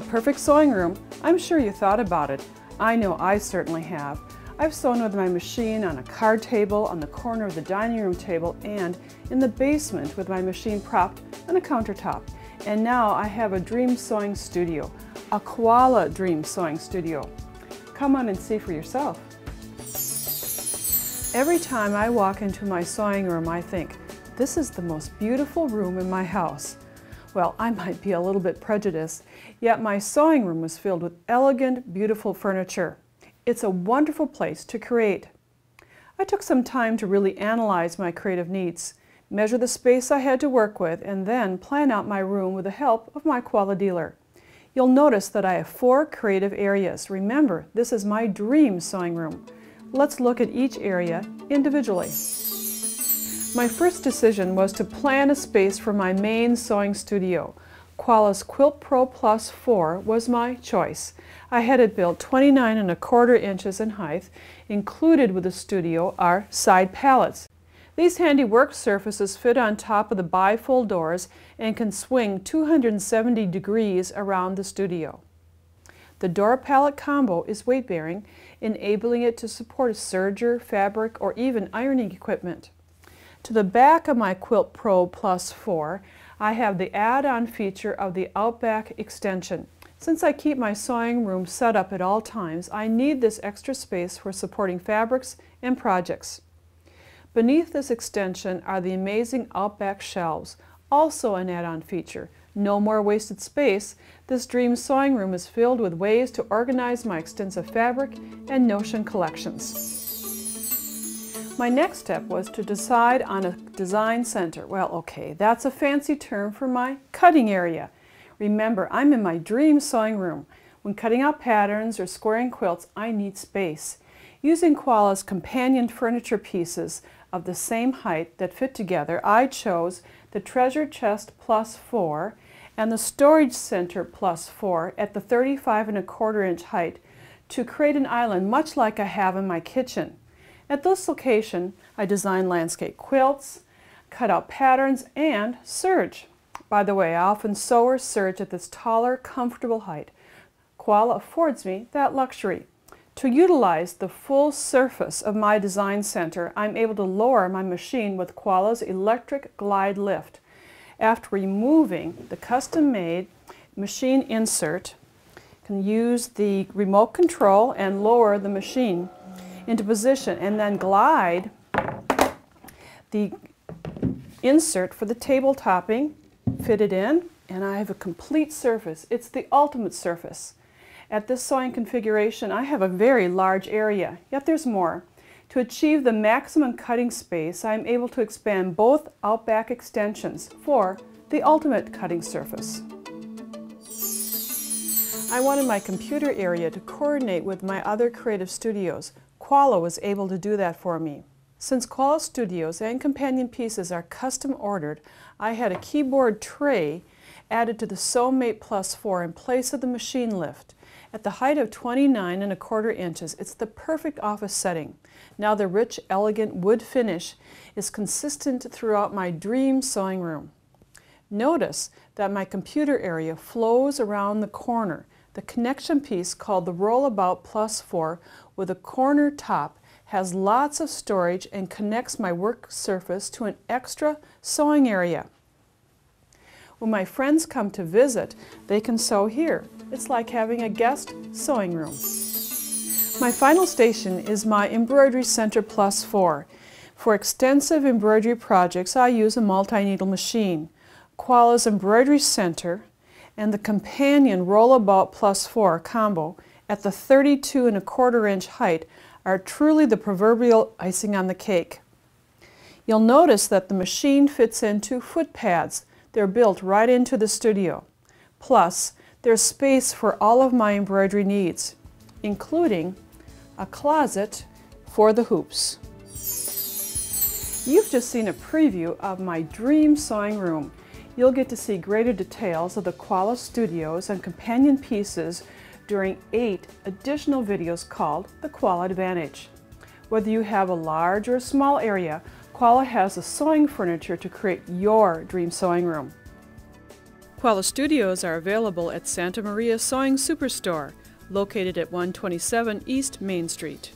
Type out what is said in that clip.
perfect sewing room? I'm sure you thought about it. I know I certainly have. I've sewn with my machine on a card table, on the corner of the dining room table, and in the basement with my machine propped on a countertop. And now I have a dream sewing studio, a Koala dream sewing studio. Come on and see for yourself. Every time I walk into my sewing room, I think, this is the most beautiful room in my house. Well, I might be a little bit prejudiced, yet my sewing room is filled with elegant, beautiful furniture. It's a wonderful place to create. I took some time to really analyze my creative needs, measure the space I had to work with, and then plan out my room with the help of my Koala dealer. You'll notice that I have 4 creative areas. Remember, this is my dream sewing room. Let's look at each area individually. My first decision was to plan a space for my main sewing studio. Koala's Quilt Pro Plus 4 was my choice. I had it built 29 1/4 inches in height. Included with the studio are side pallets. These handy work surfaces fit on top of the bifold doors and can swing 270 degrees around the studio. The door pallet combo is weight-bearing, enabling it to support a serger, fabric, or even ironing equipment. To the back of my Quilt Pro Plus 4, I have the add-on feature of the Outback extension. Since I keep my sewing room set up at all times, I need this extra space for supporting fabrics and projects. Beneath this extension are the amazing Outback shelves, also an add-on feature. No more wasted space. This dream sewing room is filled with ways to organize my extensive fabric and notion collections. My next step was to decide on a design center. Well, okay, that's a fancy term for my cutting area. Remember, I'm in my dream sewing room. When cutting out patterns or squaring quilts, I need space. Using Koala's companion furniture pieces of the same height that fit together, I chose the Treasure Chest Plus 4 and the Storage Center Plus 4 at the 35 1/4 inch height to create an island much like I have in my kitchen. At this location, I designed landscape quilts, cut out patterns, and serge. By the way, I often sew or serge at this taller, comfortable height. Koala affords me that luxury. To utilize the full surface of my design center, I'm able to lower my machine with Koala's electric glide lift. After removing the custom-made machine insert, you can use the remote control and lower the machine into position and then glide the insert for the table topping, fit it in, and I have a complete surface. It's the ultimate surface. At this sewing configuration, I have a very large area, yet there's more. To achieve the maximum cutting space, I'm able to expand both Outback extensions for the ultimate cutting surface. I wanted my computer area to coordinate with my other creative studios. Koala was able to do that for me. Since Koala Studios and companion pieces are custom ordered, I had a keyboard tray added to the SewMate Plus 4 in place of the machine lift. At the height of 29 1/4 inches, it's the perfect office setting. Now the rich, elegant wood finish is consistent throughout my dream sewing room. Notice that my computer area flows around the corner. The connection piece, called the Rollabout Plus 4 with a corner top, has lots of storage and connects my work surface to an extra sewing area. When my friends come to visit, they can sew here. It's like having a guest sewing room. My final station is my Embroidery Center Plus 4. For extensive embroidery projects, I use a multi-needle machine. Koala's Embroidery Center and the companion Rollabout Plus 4 combo at the 32 1/4 inch height are truly the proverbial icing on the cake. You'll notice that the machine fits into foot pads. They're built right into the studio. Plus, there's space for all of my embroidery needs, including a closet for the hoops. You've just seen a preview of my dream sewing room. You'll get to see greater details of the Koala Studios and companion pieces during 8 additional videos called the Koala Advantage. Whether you have a large or a small area, Koala has the sewing furniture to create your dream sewing room. Koala Studios are available at Santa Maria Sewing Superstore, located at 127 East Main Street.